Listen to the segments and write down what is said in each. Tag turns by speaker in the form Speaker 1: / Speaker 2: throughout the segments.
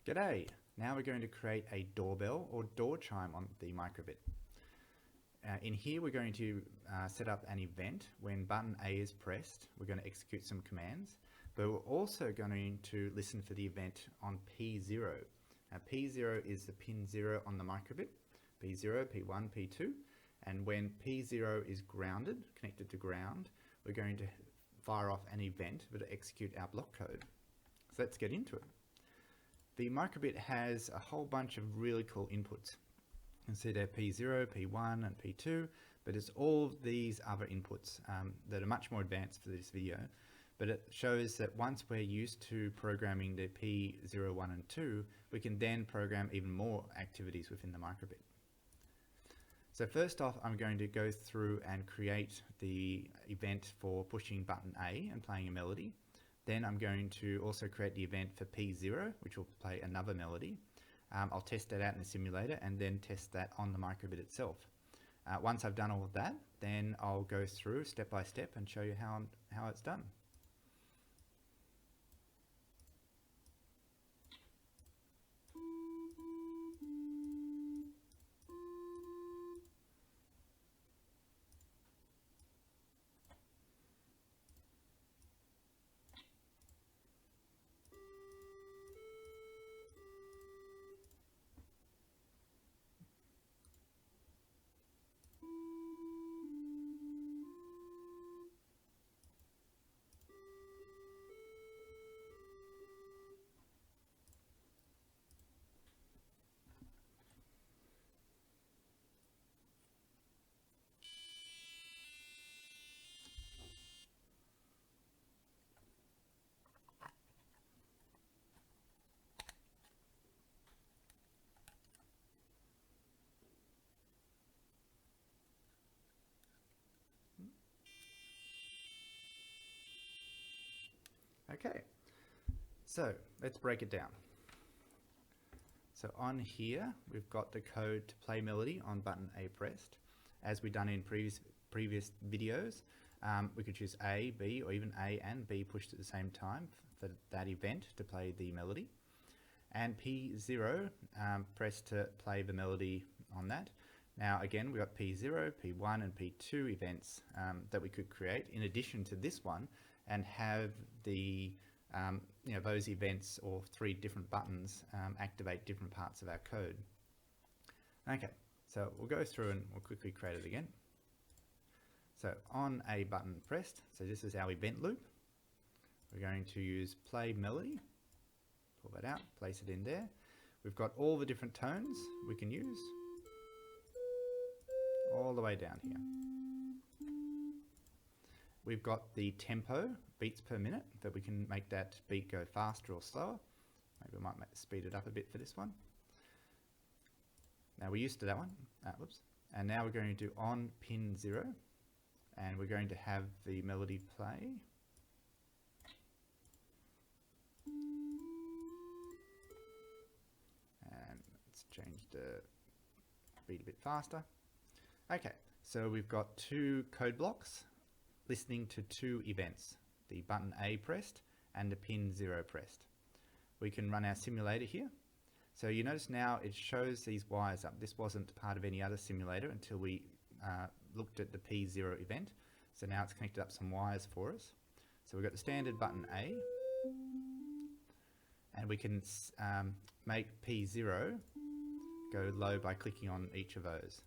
Speaker 1: G'day! Now we're going to create a doorbell or door chime on the Microbit. In here we're going to set up an event. When button A is pressed, we're going to execute some commands, but we're also going to listen for the event on P0. Now P0 is the pin 0 on the Microbit, P0, P1, P2, and when P0 is grounded, connected to ground, we're going to fire off an event to execute our block code. So let's get into it. The Microbit has a whole bunch of really cool inputs. You can see there P0, P1 and P2, but it's all of these other inputs that are much more advanced for this video. But it shows that once we're used to programming the P0, 1 and 2, we can then program even more activities within the Microbit. So first off, I'm going to go through and create the event for pushing button A and playing a melody. Then I'm going to also create the event for P0, which will play another melody. I'll test that out in the simulator and then test that on the Microbit itself. Once I've done all of that, then I'll go through step by step and show you how it's done. Okay, so let's break it down. So on here, we've got the code to play melody on button A pressed. As we've done in previous videos, we could choose A, B, or even A and B pushed at the same time for that event to play the melody. And P0 pressed to play the melody on that. Now again, we've got P0, P1 and P2 events that we could create in addition to this one, and have the those events or three different buttons activate different parts of our code. Okay, so we'll go through and we'll quickly create it again. So on a button pressed, so this is our event loop. We're going to use play melody, pull that out, place it in there. We've got all the different tones we can use all the way down here. We've got the tempo, beats per minute, that we can make that beat go faster or slower. Maybe we might speed it up a bit for this one. Now we're used to that one. Whoops. And now we're going to do on pin 0, and we're going to have the melody play. And let's change the beat a bit faster. Okay, so we've got two code blocks listening to two events, the button A pressed and the pin 0 pressed. We can run our simulator here. So you notice now it shows these wires up. This wasn't part of any other simulator until we looked at the P0 event. So now it's connected up some wires for us. So we've got the standard button A, and we can make P0 go low by clicking on each of those.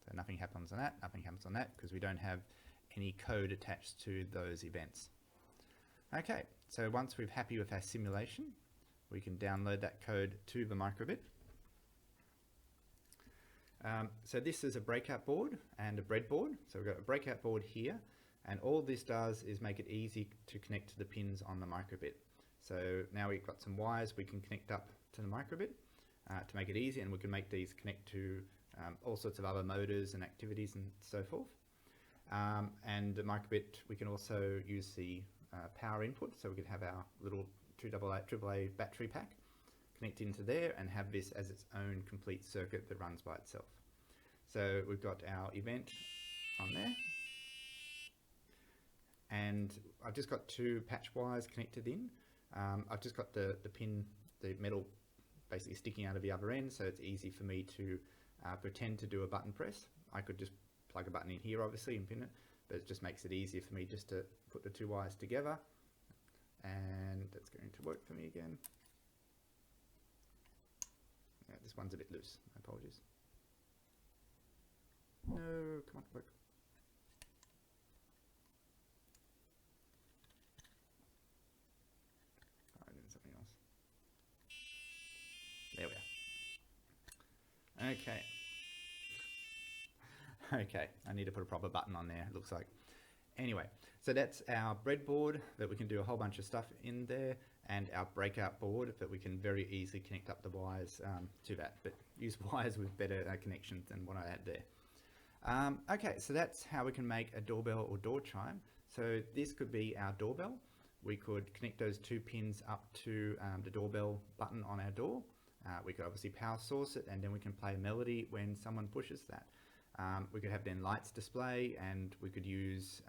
Speaker 1: So nothing happens on that, nothing happens on that, because we don't have any code attached to those events. Okay, so once we're happy with our simulation, we can download that code to the Microbit. So this is a breakout board and a breadboard. So we've got a breakout board here, and all this does is make it easy to connect to the pins on the Microbit. So now we've got some wires we can connect up to the Microbit to make it easy, and we can make these connect to all sorts of other motors and activities and so forth. And the Microbit, we can also use the power input, so we could have our little AAA battery pack connect into there and have this as its own complete circuit that runs by itself. So we've got our event on there, and I've just got two patch wires connected in. I've just got the pin the metal basically sticking out of the other end, so it's easy for me to pretend to do a button press. I could just plug a button in here obviously and pin it, but it just makes it easier for me just to put the two wires together, and that's going to work for me again. Yeah, this one's a bit loose, my apologies. No, come on, work. I'm doing something else. There we are. Okay. Okay, I need to put a proper button on there, it looks like. Anyway, so that's our breadboard that we can do a whole bunch of stuff in there, and our breakout board that we can very easily connect up the wires to that, but use wires with better connections than what I had there. Okay, so that's how we can make a doorbell or door chime. So this could be our doorbell. We could connect those two pins up to the doorbell button on our door. We could obviously power source it, and then we can play a melody when someone pushes that. We could have then lights display, and we could use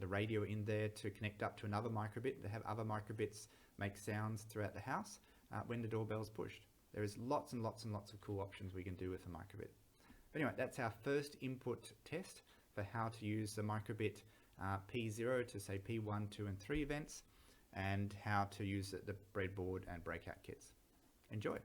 Speaker 1: the radio in there to connect up to another microbit, to have other microbits make sounds throughout the house when the doorbell is pushed. There is lots and lots and lots of cool options we can do with a microbit. But anyway, that's our first input test for how to use the microbit P0 to say P1, 2 and 3 events, and how to use the breadboard and breakout kits. Enjoy!